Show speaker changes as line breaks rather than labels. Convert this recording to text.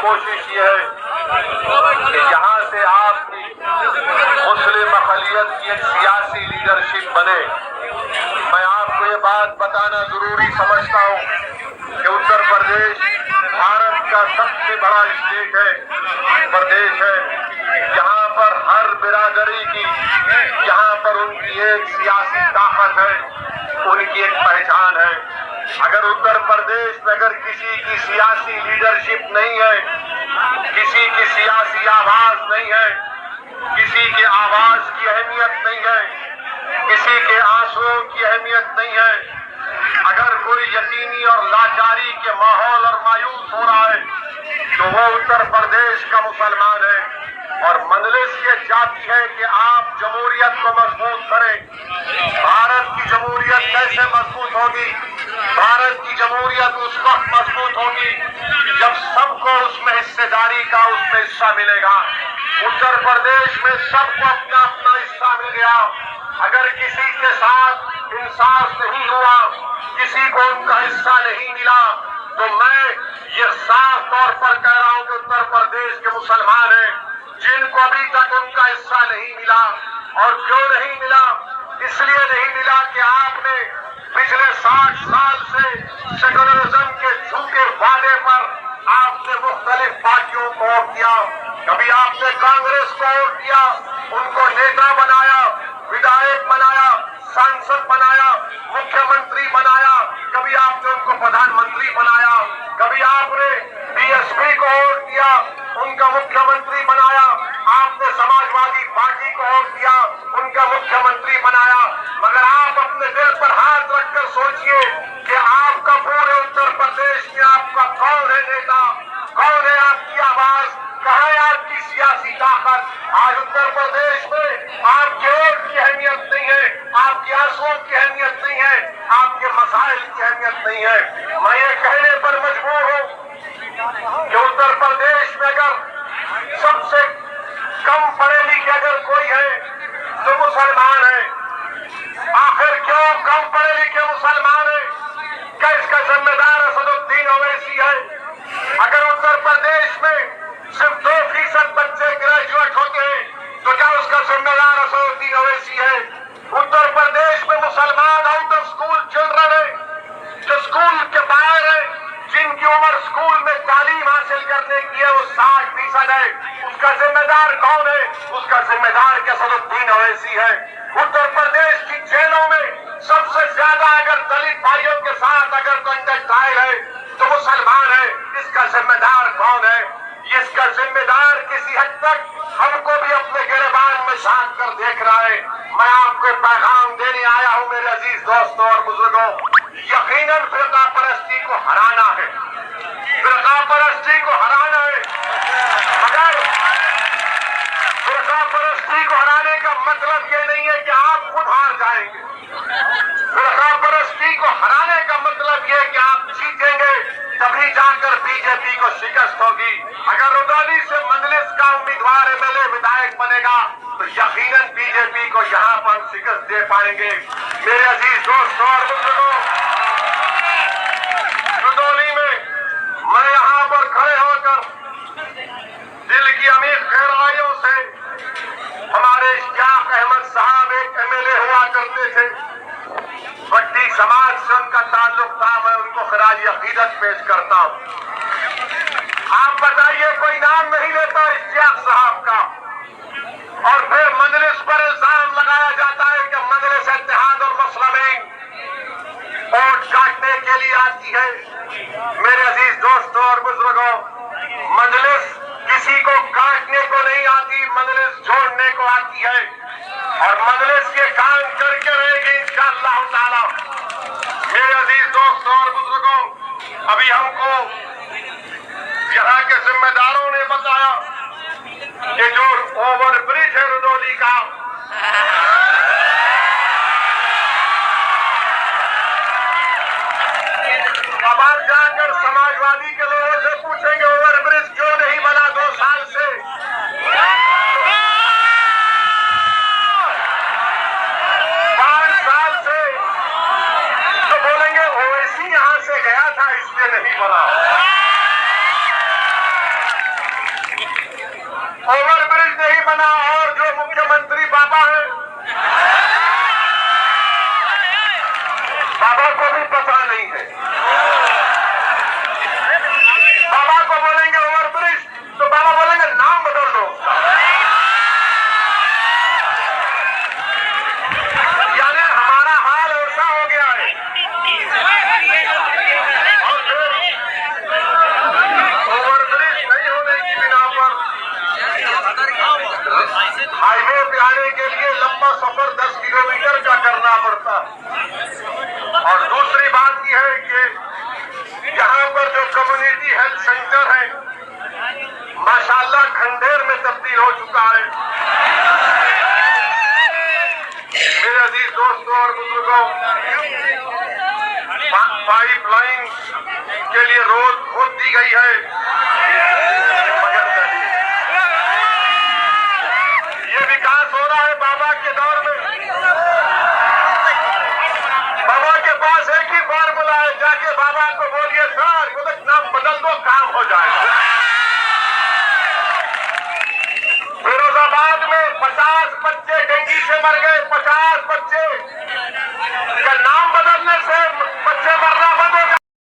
कोशिश ये है कि यहाँ से आपकी मुस्लिम अक़लियत की एक सियासी लीडरशिप बने। मैं आपको ये बात बताना जरूरी समझता हूँ कि उत्तर प्रदेश भारत का सबसे बड़ा स्टेट है, प्रदेश है। यहाँ पर हर बिरादरी की, यहाँ पर उनकी एक सियासी ताकत है, उनकी एक पहचान है। अगर उत्तर प्रदेश में अगर किसी की सियासी लीडरशिप नहीं है, किसी की सियासी आवाज नहीं है, किसी के आवाज की अहमियत नहीं है, किसी के आंसुओं की अहमियत नहीं है, अगर कोई यतीमी और लाचारी के माहौल और मायूस हो रहा है तो वो उत्तर प्रदेश का मुसलमान है। और मजलिस ये चाहती है कि आप जमहूरियत को मजबूत करें। भारत की जमहूरियत कैसे मजबूत होगी? भारत की जमहूरियत उस वक्त मजबूत होगी जब सबको उसमें हिस्सेदारी का उसमें हिस्सा मिलेगा। उत्तर प्रदेश में सबको अपना अपना हिस्सा मिल गया। अगर किसी के साथ इंसाफ नहीं हुआ, किसी को उनका हिस्सा नहीं मिला, तो मैं ये साफ तौर पर कह रहा हूं कि उत्तर प्रदेश के मुसलमान हैं जिनको अभी तक उनका हिस्सा नहीं मिला। और क्यों नहीं मिला? इसलिए नहीं मिला कि आपने पिछले 60 साल से सेकुलरिज्म के झूठे वादे पर आपने मुख्तलिफ पार्टियों को वोट दिया। कभी आपने कांग्रेस को वोट दिया, उनको नेता बनाया, विधायक बनाया, सांसद बनाया, मुख्यमंत्री बनाया, कभी आपने उनको प्रधानमंत्री बनाया, कभी आपने बीएसपी को वोट दिया, उनका मुख्यमंत्री बनाया, आपने समाजवादी पार्टी को वोट दिया, उनका मुख्यमंत्री बनाया। मगर आप अपने दिल पर हाथ रखकर सोचिए कि आपका पूरे उत्तर प्रदेश में आपका कौन है नेता, कौन है आपकी आवाज, कहाँ है आपकी सियासी ताकत? आज उत्तर प्रदेश में आपके वोट की अहमियत नहीं है, आपके आंसुओं की अहमियत नहीं है, आपके मसाइल की अहमियत नहीं है। मैं ये कहने पर मजबूर हूँ कि उत्तर प्रदेश में अगर सबसे कम पढ़े लिखे अगर कोई है तो मुसलमान है। आखिर क्यों कम पढ़े लिखे मुसलमान है? क्या इसका जिम्मेदार असदुद्दीन ओवैसी है? अगर उत्तर प्रदेश में सिर्फ 2% बच्चे ग्रेजुएट होते हैं तो क्या उसका जिम्मेदार असदुद्दीन ओवैसी है? उत्तर प्रदेश में मुसलमान आउट ऑफ स्कूल चिल्ड्रन है, जो स्कूल के बाहर है, जिनकी उम्र स्कूल में तालीम हासिल करने की है, वो 60% है। उसका जिम्मेदार कौन है? उसका जिम्मेदार असदुद्दीन ओवैसी है। उत्तर प्रदेश की जेलों में सबसे ज्यादा अगर दलित भाइयों के साथ अगर कॉन्टेक्ट ट्रायल है तो मुसलमान है। इसका जिम्मेदार कौन है? इसका जिम्मेदार किसी हद तक हमको भी अपने गिरबान में झांक कर देख रहा है। मैं आपको पैगाम देने आया हूं मेरे अजीज दोस्तों और बुजुर्गों, यकीनन फिरका परस्ती को हराना है, फिरका परस्ती को हराना है। मगर फिरका परस्ती को हराने का मतलब ये नहीं है कि आप खुद हार जाएंगे। फिरका परस्ती को हराने का मतलब ये है कि आप जीतेंगे, तभी जाकर बीजेपी को शिकस्त होगी। अगर रुदौली से मजलिस का उम्मीदवार एमएलए विधायक बनेगा तो यकीनन बीजेपी को यहाँ पर शिकस्त दे पाएंगे। मेरे अजीज दोस्तों और बुजुर्गों, रुदौली में मैं यहाँ पर खड़े होकर दिल की अमीर गहराइयों से हमारे इश्तियाक अहमद साहब एक एमएलए हुआ करते थे, भट्टी समाज से उनका ताल्लुक था, मैं उनको खराज अकीदत पेश करता हूँ। आप बताइए, कोई नाम नहीं लेता इश्तियाक साहब का, और फिर मजलिस पर इल्जाम लगाया जाता है कि मजलिस इत्तेहाद और मुस्लिमीन वोट काटने के लिए आती है। मेरे अजीज दोस्तों और बुजुर्गों, मजलिस किसी को काटने को नहीं आती, मजलिस जोड़ने को आती है। और मजलिस ये काम करके रहेगी इंशाअल्लाह ताला। मेरे अजीज दोस्तों और बुजुर्गों, अभी हमको यहाँ के जिम्मेदारों ने बताया कि जो ओवर ब्रिज है रुदौली का, अब आप जाकर समाजवादी के लोगों से पूछेंगे ओवर ब्रिज क्यों नहीं बना 2 साल से, तो बोलेंगे ओवैसी यहां से गया था इसलिए नहीं बना। और दूसरी बात यह है कि यहाँ पर जो कम्युनिटी हेल्थ सेंटर है माशाल्लाह खंडेर में तब्दील हो चुका है। मेरे अजीज दोस्तों और बुजुर्गों, पाइपलाइन के लिए रोड खोद दी गई है, मगर ये विकास हो रहा है बाबा के दौर में। बाबा के पास एक ही फॉर्मूला है, जाके बाबा को बोलिए सर वो नाम बदल दो, काम हो जाएगा। फिरोजाबाद में 50 बच्चे डेंगू से मर गए, 50 बच्चे का नाम बदलने से बच्चे मरना